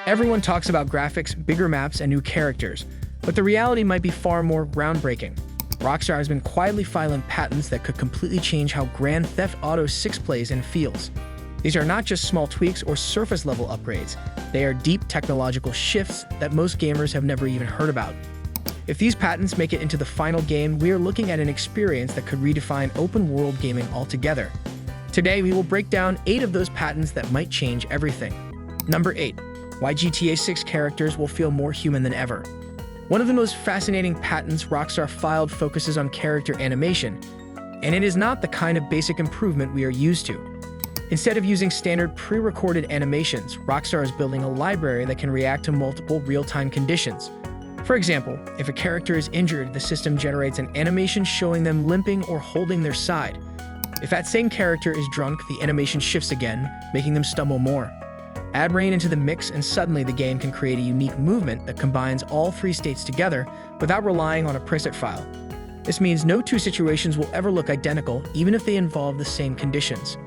Everyone talks about graphics, bigger maps, and new characters, but the reality might be far more groundbreaking. Rockstar has been quietly filing patents that could completely change how Grand Theft Auto 6 plays and feels. These are not just small tweaks or surface-level upgrades. They are deep technological shifts that most gamers have never even heard about. If these patents make it into the final game, we are looking at an experience that could redefine open-world gaming altogether. Today, we will break down 8 of those patents that might change everything. Number 8. Why GTA 6 characters will feel more human than ever. One of the most fascinating patents Rockstar filed focuses on character animation, and it is not the kind of basic improvement we are used to. Instead of using standard pre-recorded animations, Rockstar is building a library that can react to multiple real-time conditions. For example, if a character is injured, the system generates an animation showing them limping or holding their side. If that same character is drunk, the animation shifts again, making them stumble more. Add rain into the mix, and suddenly the game can create a unique movement that combines all 3 states together without relying on a preset file. This means no 2 situations will ever look identical, even if they involve the same conditions.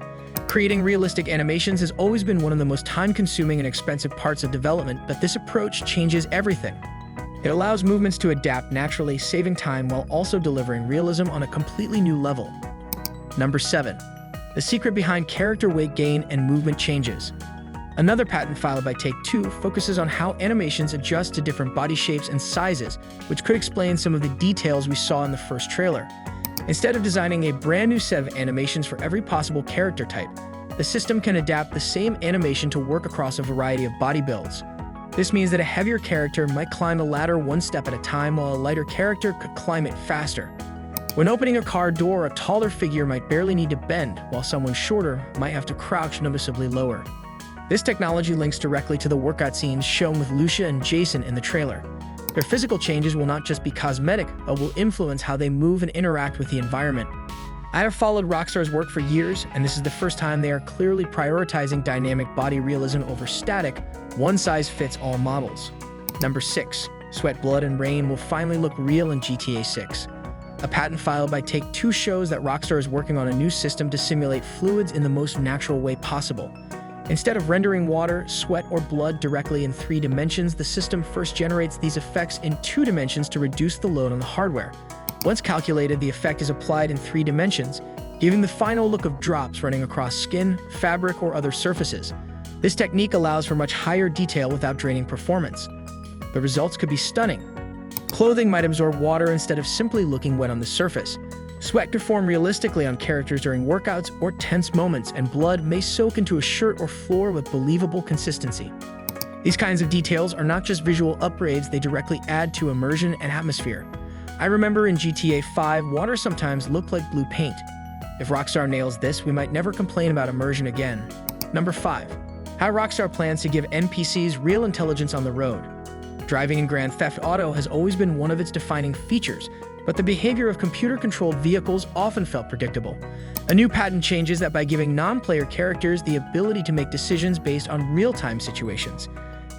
Creating realistic animations has always been one of the most time-consuming and expensive parts of development, but this approach changes everything. It allows movements to adapt naturally, saving time while also delivering realism on a completely new level. Number 7. The secret behind character weight gain and movement changes. Another patent filed by Take-Two focuses on how animations adjust to different body shapes and sizes, which could explain some of the details we saw in the first trailer. Instead of designing a brand new set of animations for every possible character type, the system can adapt the same animation to work across a variety of body builds. This means that a heavier character might climb a ladder 1 step at a time, while a lighter character could climb it faster. When opening a car door, a taller figure might barely need to bend, while someone shorter might have to crouch noticeably lower. This technology links directly to the workout scenes shown with Lucia and Jason in the trailer. Their physical changes will not just be cosmetic, but will influence how they move and interact with the environment. I have followed Rockstar's work for years, and this is the first time they are clearly prioritizing dynamic body realism over static, one-size-fits-all models. Number 6. Sweat, blood, and rain will finally look real in GTA 6. A patent filed by Take-Two shows that Rockstar is working on a new system to simulate fluids in the most natural way possible. Instead of rendering water, sweat, or blood directly in 3 dimensions, the system first generates these effects in 2 dimensions to reduce the load on the hardware. Once calculated, the effect is applied in 3 dimensions, giving the final look of drops running across skin, fabric, or other surfaces. This technique allows for much higher detail without draining performance. The results could be stunning. Clothing might absorb water instead of simply looking wet on the surface. Sweat could form realistically on characters during workouts or tense moments, and blood may soak into a shirt or floor with believable consistency. These kinds of details are not just visual upgrades, they directly add to immersion and atmosphere. I remember in GTA 5, water sometimes looked like blue paint. If Rockstar nails this, we might never complain about immersion again. Number 5. How Rockstar plans to give NPCs real intelligence on the road. Driving in Grand Theft Auto has always been one of its defining features, but the behavior of computer-controlled vehicles often felt predictable. A new patent changes that by giving non-player characters the ability to make decisions based on real-time situations.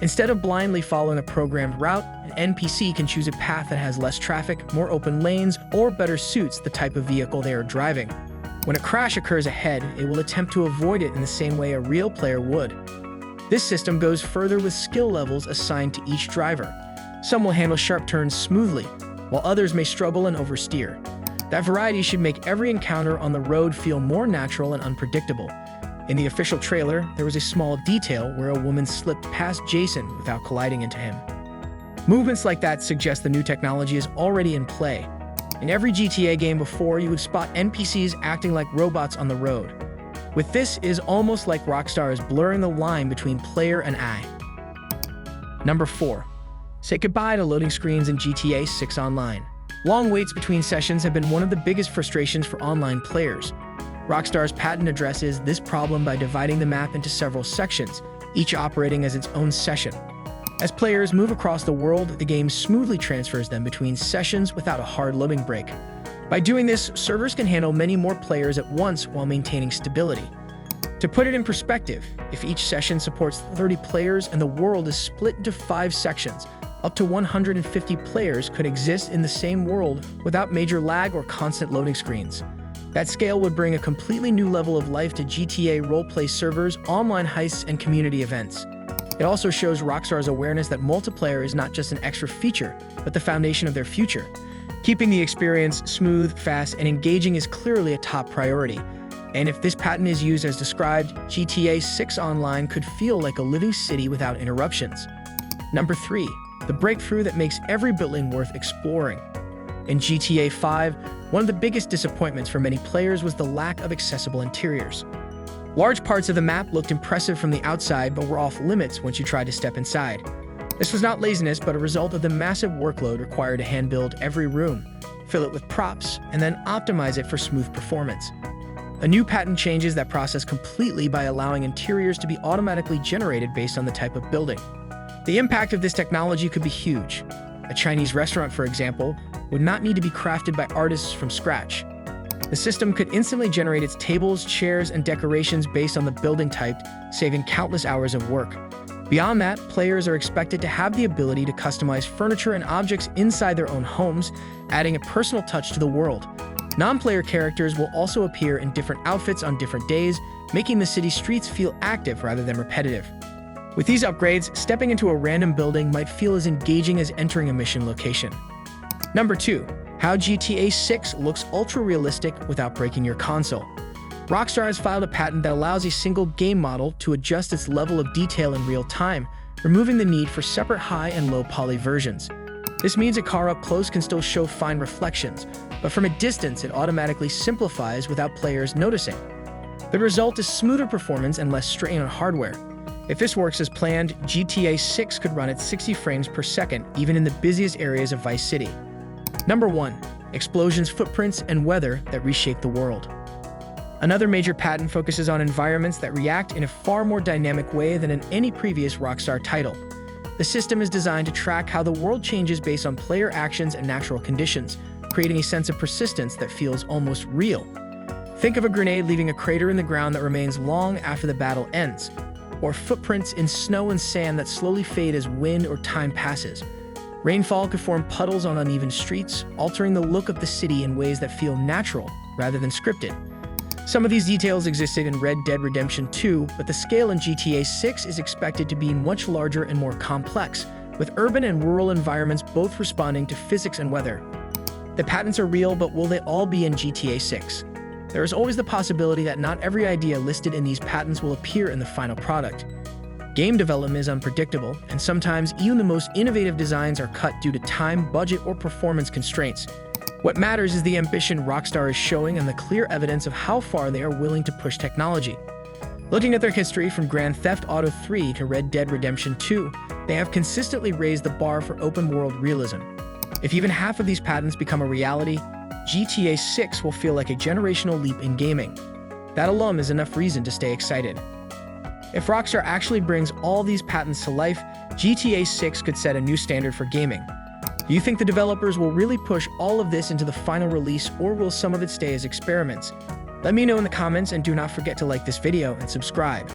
Instead of blindly following a programmed route, an NPC can choose a path that has less traffic, more open lanes, or better suits the type of vehicle they are driving. When a crash occurs ahead, it will attempt to avoid it in the same way a real player would. This system goes further with skill levels assigned to each driver. Some will handle sharp turns smoothly, while others may struggle and oversteer. That variety should make every encounter on the road feel more natural and unpredictable. In the official trailer, there was a small detail where a woman slipped past Jason without colliding into him. Movements like that suggest the new technology is already in play. In every GTA game before, you would spot NPCs acting like robots on the road. With this, it is almost like Rockstar is blurring the line between player and AI. Number 4. Say goodbye to loading screens in GTA 6 Online. Long waits between sessions have been one of the biggest frustrations for online players. Rockstar's patent addresses this problem by dividing the map into several sections, each operating as its own session. As players move across the world, the game smoothly transfers them between sessions without a hard loading break. By doing this, servers can handle many more players at once while maintaining stability. To put it in perspective, if each session supports 30 players and the world is split into 5 sections, up to 150 players could exist in the same world without major lag or constant loading screens. That scale would bring a completely new level of life to GTA roleplay servers, online heists, and community events. It also shows Rockstar's awareness that multiplayer is not just an extra feature, but the foundation of their future. Keeping the experience smooth, fast, and engaging is clearly a top priority. And if this pattern is used as described, GTA 6 Online could feel like a living city without interruptions. Number 3. The breakthrough that makes every building worth exploring. In GTA 5, one of the biggest disappointments for many players was the lack of accessible interiors. Large parts of the map looked impressive from the outside but were off limits once you tried to step inside. This was not laziness but a result of the massive workload required to hand-build every room, fill it with props, and then optimize it for smooth performance. A new pattern changes that process completely by allowing interiors to be automatically generated based on the type of building. The impact of this technology could be huge. A Chinese restaurant, for example, would not need to be crafted by artists from scratch. The system could instantly generate its tables, chairs, and decorations based on the building type, saving countless hours of work. Beyond that, players are expected to have the ability to customize furniture and objects inside their own homes, adding a personal touch to the world. Non-player characters will also appear in different outfits on different days, making the city streets feel active rather than repetitive. With these upgrades, stepping into a random building might feel as engaging as entering a mission location. Number 2. How GTA 6 looks ultra-realistic without breaking your console. Rockstar has filed a patent that allows a single game model to adjust its level of detail in real time, removing the need for separate high and low poly versions. This means a car up close can still show fine reflections, but from a distance it automatically simplifies without players noticing. The result is smoother performance and less strain on hardware. If this works as planned, GTA 6 could run at 60 frames per second, even in the busiest areas of Vice City. Number 1. Explosions, footprints, and weather that reshape the world. Another major patent focuses on environments that react in a far more dynamic way than in any previous Rockstar title. The system is designed to track how the world changes based on player actions and natural conditions, creating a sense of persistence that feels almost real. Think of a grenade leaving a crater in the ground that remains long after the battle ends, or footprints in snow and sand that slowly fade as wind or time passes. Rainfall could form puddles on uneven streets, altering the look of the city in ways that feel natural rather than scripted. Some of these details existed in Red Dead Redemption 2, but the scale in GTA 6 is expected to be much larger and more complex, with urban and rural environments both responding to physics and weather. The patents are real, but will they all be in GTA 6? There is always the possibility that not every idea listed in these patents will appear in the final product. Game development is unpredictable, and sometimes even the most innovative designs are cut due to time, budget, or performance constraints. What matters is the ambition Rockstar is showing and the clear evidence of how far they are willing to push technology. Looking at their history from Grand Theft Auto 3 to Red Dead Redemption 2, they have consistently raised the bar for open-world realism. If even half of these patents become a reality, GTA 6 will feel like a generational leap in gaming. That alone is enough reason to stay excited. If Rockstar actually brings all these patents to life, GTA 6 could set a new standard for gaming. Do you think the developers will really push all of this into the final release, or will some of it stay as experiments? Let me know in the comments, and do not forget to like this video and subscribe.